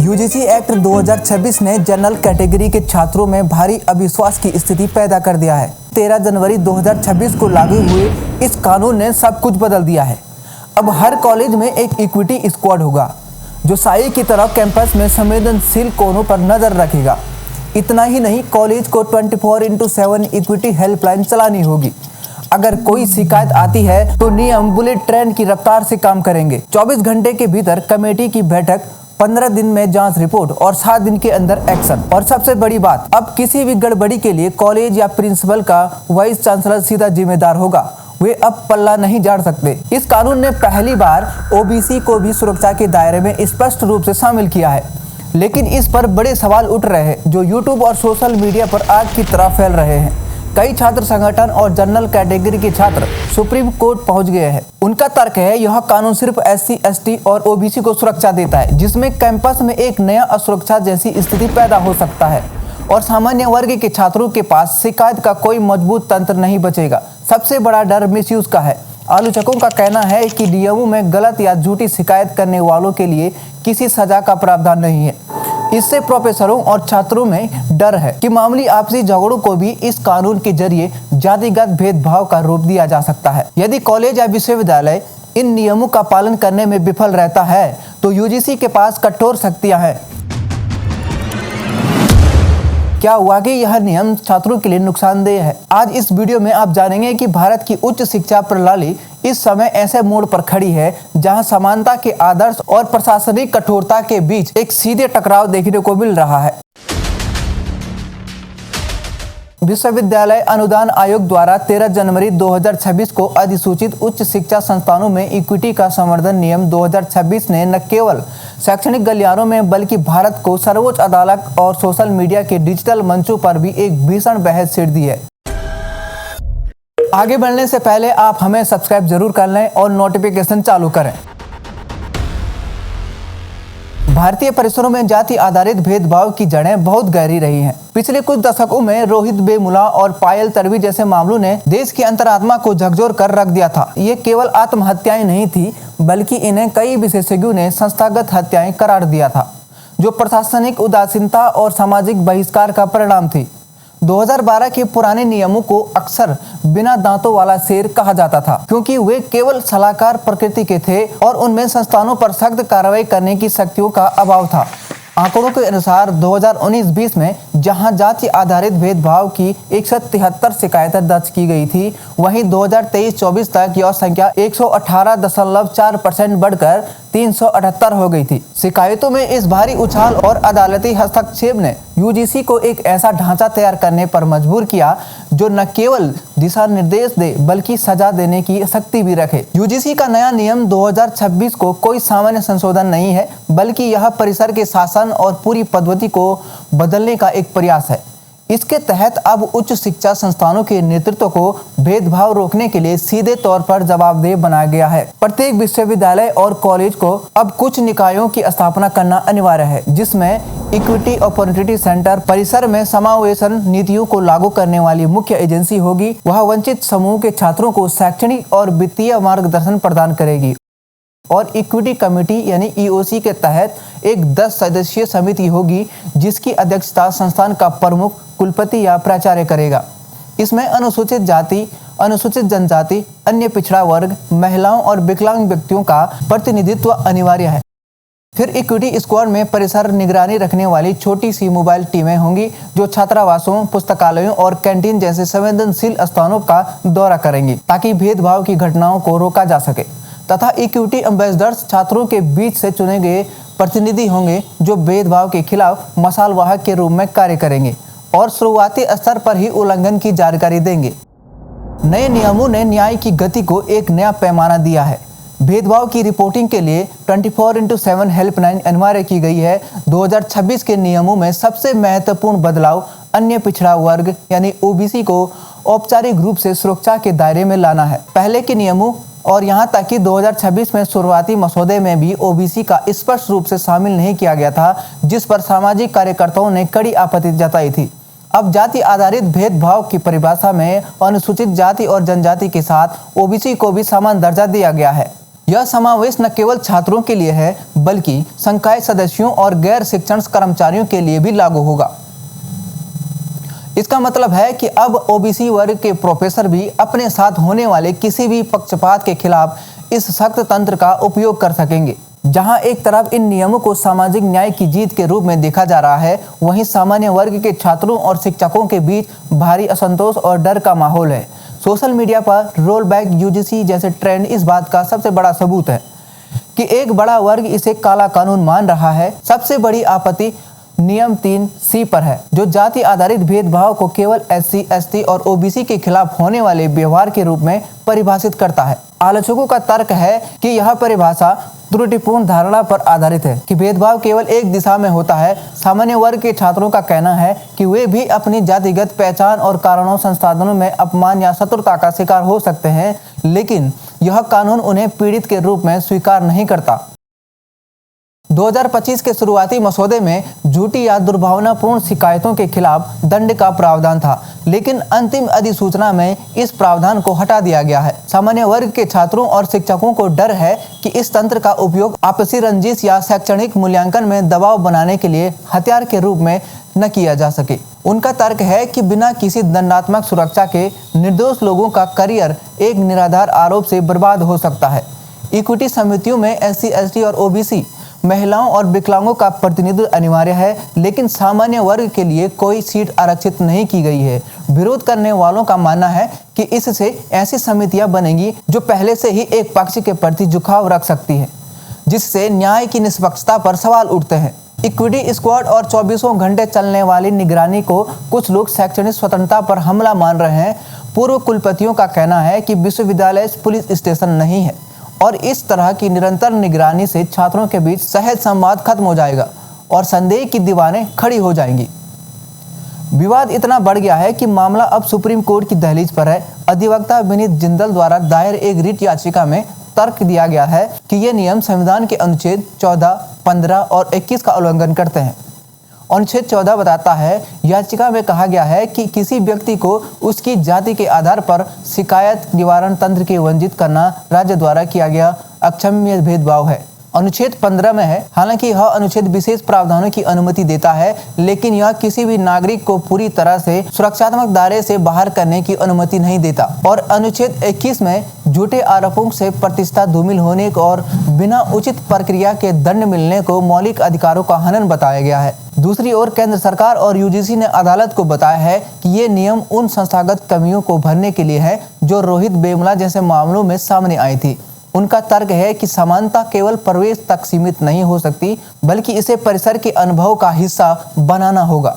UGC act 2026 ने general category के छात्रों में भारी अविश्वास की स्थिति पैदा कर दिया है। 13 जनवरी 2026 को लागू हुए इस कानून ने सब कुछ बदल दिया है। अब हर कॉलेज में एक इक्विटी स्क्वाड होगा जो साई की तरह कैंपस में संवेदनशील कोनों पर नजर रखेगा। इतना ही नहीं, कॉलेज को 24/7 इक्विटी हेल्पलाइन चलानी होगी। अगर कोई शिकायत आती है तो नियम बुलेट ट्रेन की रफ्तार से काम करेंगे। 24 घंटे के भीतर कमेटी की बैठक, 15 दिन में जांच रिपोर्ट और 7 दिन के अंदर एक्शन। और सबसे बड़ी बात, अब किसी भी गड़बड़ी के लिए कॉलेज या प्रिंसिपल का वाइस चांसलर सीधा जिम्मेदार होगा। वे अब पल्ला नहीं झाड़ सकते। इस कानून ने पहली बार ओबीसी को भी सुरक्षा के दायरे में स्पष्ट रूप से शामिल किया है। लेकिन इस पर बड़े सवाल उठ रहे हैं जो यूट्यूब और सोशल मीडिया पर आग की तरह फैल रहे हैं। कई छात्र संगठन और जनरल कैटेगरी के छात्र सुप्रीम कोर्ट पहुंच गए हैं। उनका तर्क है यह कानून सिर्फ SC, ST और OBC को सुरक्षा देता है, जिसमें कैंपस में एक नया असुरक्षा जैसी स्थिति पैदा हो सकता है और सामान्य वर्ग के छात्रों के पास शिकायत का कोई मजबूत तंत्र नहीं बचेगा। सबसे बड़ा डर मिसयूज का है। आलोचकों का कहना है कि नियमों में गलत या झूठी शिकायत करने वालों के लिए किसी सजा का प्रावधान नहीं है। इससे प्रोफेसरों और छात्रों में डर है कि मामूली आपसी झगड़ों को भी इस कानून के जरिए जातिगत भेदभाव का रूप दिया जा सकता है। यदि कॉलेज या विश्वविद्यालय इन नियमों का पालन करने में विफल रहता है तो यूजीसी के पास कठोर शक्तियां हैं। क्या वाकई यह नियम छात्रों के लिए नुकसानदेह है? आज इस वीडियो में आप जानेंगे कि भारत की उच्च शिक्षा प्रणाली इस समय ऐसे मोड़ पर खड़ी है जहां समानता के आदर्श और प्रशासनिक कठोरता के बीच एक सीधे टकराव देखने को मिल रहा है। विश्वविद्यालय अनुदान आयोग द्वारा 13 जनवरी 2026 को अधिसूचित उच्च शिक्षा संस्थानों में इक्विटी का संवर्धन नियम 2026 ने न केवल शैक्षणिक गलियारों में बल्कि भारत को सर्वोच्च अदालत और सोशल मीडिया के डिजिटल मंचों पर भी एक भीषण बहस छेड़ दी है। आगे बढ़ने से पहले आप हमें सब्सक्राइब जरूर कर लें और नोटिफिकेशन चालू करें। भारतीय परिसरों में जाति आधारित भेदभाव की जड़ें बहुत गहरी रही हैं। पिछले कुछ दशकों में रोहित वेमुला और पायल तडवी जैसे मामलों ने देश की अंतरात्मा को झकझोर कर रख दिया था। ये केवल आत्महत्याएं नहीं थी, बल्कि इन्हें कई विशेषज्ञों ने संस्थागत हत्याएं करार दिया था, जो प्रशासनिक उदासीनता और सामाजिक बहिष्कार का परिणाम थी। 2012 के पुराने नियमों को अक्सर बिना दांतों वाला शेर कहा जाता था, क्योंकि वे केवल सलाहकार प्रकृति के थे और उनमें संस्थानों पर सख्त कार्रवाई करने की शक्तियों का अभाव था। आंकड़ों के अनुसार 2019-20 में जहां जाति आधारित भेदभाव की 173 शिकायतें दर्ज की गई थी, वहीं 2023-24 तक यह संख्या 118.4% बढ़कर 378 हो गई थी। शिकायतों में इस भारी उछाल और अदालती हस्तक्षेप ने यूजीसी को एक ऐसा ढांचा तैयार करने पर मजबूर किया जो न केवल दिशा निर्देश दे बल्कि सजा देने की शक्ति भी रखे। यूजीसी का नया नियम 2026 को कोई सामान्य संशोधन नहीं है, बल्कि यह परिसर के शासन और पूरी पद्धति को बदलने का एक प्रयास है। इसके तहत अब उच्च शिक्षा संस्थानों के नेतृत्व को भेदभाव रोकने के लिए सीधे तौर पर जवाबदेह बनाया गया है। प्रत्येक विश्वविद्यालय और कॉलेज को अब कुछ निकायों की स्थापना करना अनिवार्य है, जिसमें इक्विटी अपॉर्चुनिटी सेंटर परिसर में समावेशन नीतियों को लागू करने वाली मुख्य एजेंसी होगी। वह वंचित समूह के छात्रों को शैक्षणिक और वित्तीय मार्गदर्शन प्रदान करेगी और इक्विटी कमेटी यानी EOC के तहत एक 10 सदस्यीय समिति होगी जिसकी अध्यक्षता संस्थान का प्रमुख कुलपति या प्राचार्य करेगा। इसमें अनुसूचित जाति, अनुसूचित जनजाति, अन्य पिछड़ा वर्ग, महिलाओं और विकलांग व्यक्तियों का प्रतिनिधित्व अनिवार्य है। फिर इक्विटी स्क्वाड में परिसर निगरानी रखने वाली छोटी सी मोबाइल टीमें होंगी जो छात्रावासों, पुस्तकालयों और कैंटीन जैसे संवेदनशील स्थानों का दौरा करेंगी ताकि भेदभाव की घटनाओं को रोका जा सके। तथा इक्विटी एम्बेसडर्स छात्रों के बीच से चुने गए प्रतिनिधि होंगे जो भेदभाव के खिलाफ मशाल वाहक के रूप में कार्य करेंगे और शुरुआती स्तर पर ही उल्लंघन की जानकारी देंगे। नए नियमों ने न्याय की गति को एक नया पैमाना दिया है। भेदभाव की रिपोर्टिंग के लिए 24/7 हेल्पलाइन अनिवार्य की गई है। 2026 के नियमों में सबसे महत्वपूर्ण बदलाव अन्य पिछड़ा वर्ग यानी OBC को औपचारिक रूप से सुरक्षा के दायरे में लाना है। पहले के नियमों और यहां तक कि 2026 में शुरुआती मसौदे में भी OBC का स्पष्ट रूप से शामिल नहीं किया गया था, जिस पर सामाजिक कार्यकर्ताओं ने कड़ी आपत्ति जताई थी। अब जाति आधारित भेदभाव की परिभाषा में अनुसूचित जाति और जनजाति के साथ OBC को भी समान दर्जा दिया गया है। यह समावेश न केवल छात्रों के लिए है बल्कि संकाय सदस्यों और गैर शिक्षण कर्मचारियों के लिए भी लागू होगा। इसका मतलब है कि अब ओबीसी वर्ग के प्रोफेसर भी अपने साथ होने वाले किसी भी पक्षपात के खिलाफ इस सख्त तंत्र का उपयोग कर सकेंगे। जहां एक तरफ इन नियमों को सामाजिक न्याय की जीत के रूप में देखा जा रहा है, वहीं सामान्य वर्ग के छात्रों और शिक्षकों के बीच भारी असंतोष और डर का माहौल है। सोशल मीडिया पर रोल बैक यूजीसी जैसे ट्रेंड इस बात का सबसे बड़ा सबूत है कि एक बड़ा वर्ग इसे काला कानून मान रहा है। सबसे बड़ी आपत्ति नियम 3C पर है, जो जाति आधारित भेदभाव को केवल SC, ST और OBC के खिलाफ होने वाले व्यवहार के रूप में परिभाषित करता है। आलोचकों का तर्क है कि यह परिभाषा त्रुटिपूर्ण धारणा पर आधारित है कि भेदभाव केवल एक दिशा में होता है। सामान्य वर्ग के छात्रों का कहना है कि वे भी अपनी जातिगत पहचान और कारणों संसाधनों में अपमान या शत्रुता का शिकार हो सकते हैं, लेकिन यह कानून उन्हें पीड़ित के रूप में स्वीकार नहीं करता। 2025 के शुरुआती मसौदे में झूठी या दुर्भावनापूर्ण शिकायतों के खिलाफ दंड का प्रावधान था, लेकिन अंतिम अधिसूचना में इस प्रावधान को हटा दिया गया है। सामान्य वर्ग के छात्रों और शिक्षकों को डर है कि इस तंत्र का उपयोग आपसी रंजिश या शैक्षणिक मूल्यांकन में दबाव बनाने के लिए हथियार के रूप में न किया जा सके। उनका तर्क है कि बिना किसी दंडात्मक सुरक्षा के निर्दोष लोगों का करियर एक निराधार आरोप से बर्बाद हो सकता है। इक्विटी समितियों में SC, ST और OBC महिलाओं और विकलांगों का प्रतिनिधित्व अनिवार्य है, लेकिन सामान्य वर्ग के लिए कोई सीट आरक्षित नहीं की गई है। विरोध करने वालों का मानना है कि इससे ऐसी समितियां बनेंगी जो पहले से ही एक पक्ष के प्रति झुकाव रख सकती है, जिससे न्याय की निष्पक्षता पर सवाल उठते हैं। इक्विटी स्क्वाड और 24 घंटे चलने वाली निगरानी को कुछ लोग शैक्षणिक स्वतंत्रता पर हमला मान रहे हैं। पूर्व कुलपतियों का कहना है कि विश्वविद्यालय पुलिस स्टेशन नहीं है और इस तरह की निरंतर निगरानी से छात्रों के बीच सहज संवाद खत्म हो जाएगा और संदेह की दीवारें खड़ी हो जाएंगी। विवाद इतना बढ़ गया है कि मामला अब सुप्रीम कोर्ट की दहलीज पर है। अधिवक्ता विनीत जिंदल द्वारा दायर एक रिट याचिका में तर्क दिया गया है कि ये नियम संविधान के अनुच्छेद 14, 15 और 21 का उल्लंघन करते हैं। अनुच्छेद 14 बताता है, याचिका में कहा गया है कि किसी व्यक्ति को उसकी जाति के आधार पर शिकायत निवारण तंत्र के वंचित करना राज्य द्वारा किया गया अक्षम्य भेदभाव है। अनुच्छेद 15 में है, हालांकि यह अनुच्छेद विशेष प्रावधानों की अनुमति देता है, लेकिन यह किसी भी नागरिक को पूरी तरह से सुरक्षात्मक दायरे से बाहर करने की अनुमति नहीं देता। और अनुच्छेद 21 में झूठे आरोपों से प्रतिष्ठा धूमिल होने और बिना उचित प्रक्रिया के दंड मिलने को मौलिक अधिकारों का हनन बताया गया है। दूसरी ओर केंद्र सरकार और यूजीसी ने अदालत को बताया है कि ये नियम उन संस्थागत कमियों को भरने के लिए है जो रोहित वेमुला जैसे मामलों में सामने आई थी। उनका तर्क है कि समानता केवल प्रवेश तक सीमित नहीं हो सकती, बल्कि इसे परिसर के अनुभव का हिस्सा बनाना होगा।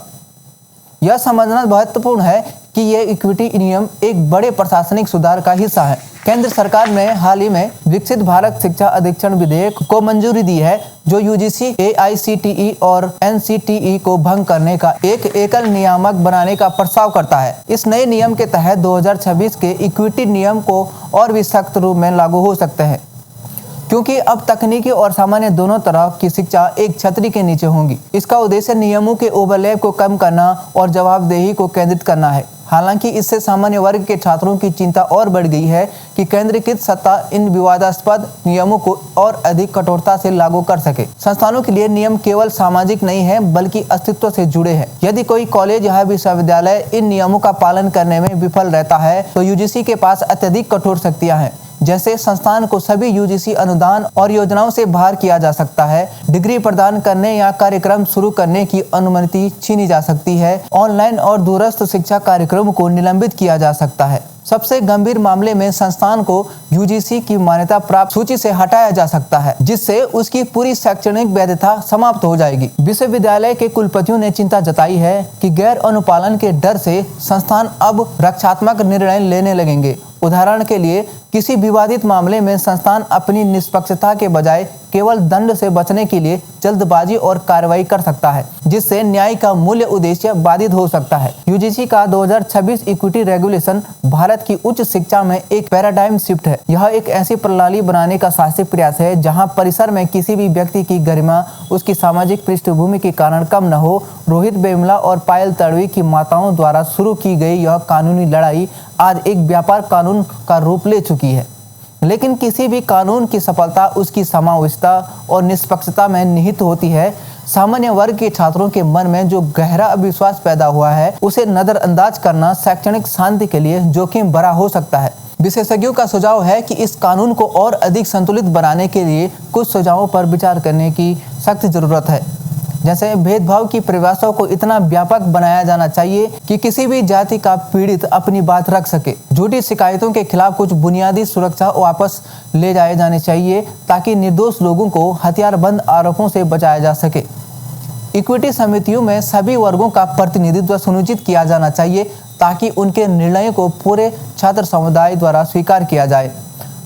यह समझना महत्वपूर्ण है कि ये इक्विटी नियम एक बड़े प्रशासनिक सुधार का हिस्सा है। केंद्र सरकार ने हाल ही में विकसित भारत शिक्षा अधिक्षण विधेयक को मंजूरी दी है, जो यूजीसी, AICTE और NCTE को भंग करने का एक एकल नियामक बनाने का प्रस्ताव करता है। इस नए नियम के तहत 2026 के इक्विटी नियम को और भी सख्त रूप में लागू हो सकते हैं, क्योंकि अब तकनीकी और सामान्य दोनों तरह की शिक्षा एक छतरी के नीचे होंगी। इसका उद्देश्य नियमों के ओवरलैप को कम करना और जवाबदेही को केंद्रित करना है। हालांकि इससे सामान्य वर्ग के छात्रों की चिंता और बढ़ गई है कि केंद्रीकृत सत्ता इन विवादास्पद नियमों को और अधिक कठोरता से लागू कर सके। संस्थानों के लिए नियम केवल सामाजिक नहीं है, बल्कि अस्तित्व से जुड़े हैं। यदि कोई कॉलेज या विश्वविद्यालय इन नियमों का पालन करने में विफल रहता है, तो यूजीसी के पास अत्यधिक कठोर शक्तियां हैं। जैसे संस्थान को सभी यूजीसी अनुदान और योजनाओं से बाहर किया जा सकता है, डिग्री प्रदान करने या कार्यक्रम शुरू करने की अनुमति छीनी जा सकती है, ऑनलाइन और दूरस्थ शिक्षा कार्यक्रम को निलंबित किया जा सकता है। सबसे गंभीर मामले में संस्थान को यूजीसी की मान्यता प्राप्त सूची से हटाया जा सकता है, जिससे उसकी पूरी शैक्षणिक वैधता समाप्त हो जाएगी। विश्वविद्यालय के कुलपतियों ने चिंता जताई है कि गैर अनुपालन के डर से संस्थान अब रक्षात्मक निर्णय लेने लगेंगे। उदाहरण के लिए, किसी विवादित मामले में संस्थान अपनी निष्पक्षता के बजाय केवल दंड से बचने के लिए जल्दबाजी और कार्रवाई कर सकता है, जिससे न्याय का मूल्य उद्देश्य बाधित हो सकता है। यूजीसी का 2026 इक्विटी रेगुलेशन भारत की उच्च शिक्षा में एक पैराडाइम शिफ्ट है। यह एक ऐसी प्रणाली बनाने का साहसिक प्रयास है जहां परिसर में किसी भी व्यक्ति की गरिमा उसकी सामाजिक पृष्ठभूमि के कारण कम न हो। रोहित वेमुला और पायल तड़वी की माताओं द्वारा शुरू की गई यह कानूनी लड़ाई आज एक व्यापार कानून का रूप ले चुकी है। लेकिन किसी भी कानून की सफलता उसकी समावेशिता और निष्पक्षता में निहित होती है। सामान्य वर्ग के छात्रों के मन में जो गहरा अविश्वास पैदा हुआ है, उसे नजरअंदाज करना शैक्षणिक शांति के लिए जोखिम भरा हो सकता है। विशेषज्ञों का सुझाव है कि इस कानून को और अधिक संतुलित बनाने के लिए कुछ सुझावों पर विचार करने की सख्त जरूरत है। जैसे भेदभाव की परिभाषा को इतना व्यापक बनाया जाना चाहिए कि किसी भी जाति का पीड़ित अपनी बात रख सके। झूठी शिकायतों के खिलाफ कुछ बुनियादी सुरक्षा वापस ले जाए जाने चाहिए ताकि निर्दोष लोगों को हथियारबंद आरोपों से बचाया जा सके। इक्विटी समितियों में सभी वर्गों का प्रतिनिधित्व सुनिश्चित किया जाना चाहिए ताकि उनके निर्णयों को पूरे छात्र समुदाय द्वारा स्वीकार किया जाए।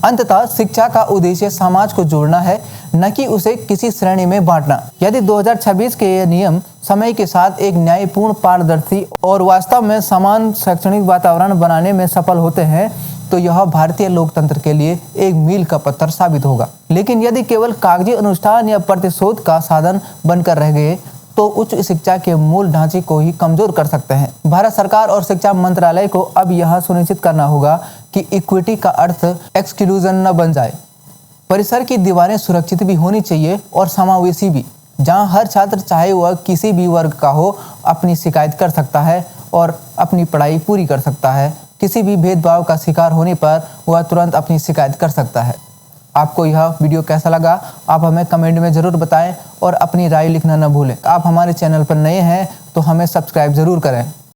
अंततः शिक्षा का उद्देश्य समाज को जोड़ना है, न कि उसे किसी श्रेणी में बांटना। यदि 2026 के ये नियम समय के साथ एक न्यायपूर्ण, पारदर्शी और वास्तव में समान शैक्षणिक वातावरण बनाने में सफल होते हैं तो यह भारतीय लोकतंत्र के लिए एक मील का पत्थर साबित होगा। लेकिन यदि केवल कागजी अनुष्ठान या प्रतिशोध का साधन बनकर रह गए तो उच्च शिक्षा के मूल ढांचे को ही कमजोर कर सकते हैं। भारत सरकार और शिक्षा मंत्रालय को अब यह सुनिश्चित करना होगा कि इक्विटी का अर्थ एक्सक्लूजन न बन जाए। परिसर की दीवारें सुरक्षित भी होनी चाहिए और समावेशी भी, जहां हर छात्र चाहे वह किसी भी वर्ग का हो अपनी शिकायत कर सकता है और अपनी पढ़ाई पूरी कर सकता है। किसी भी भेदभाव का शिकार होने पर वह तुरंत अपनी शिकायत कर सकता है। आपको यह वीडियो कैसा लगा आप हमें कमेंट में ज़रूर बताएं और अपनी राय लिखना न भूलें। आप हमारे चैनल पर नए हैं तो हमें सब्सक्राइब ज़रूर करें।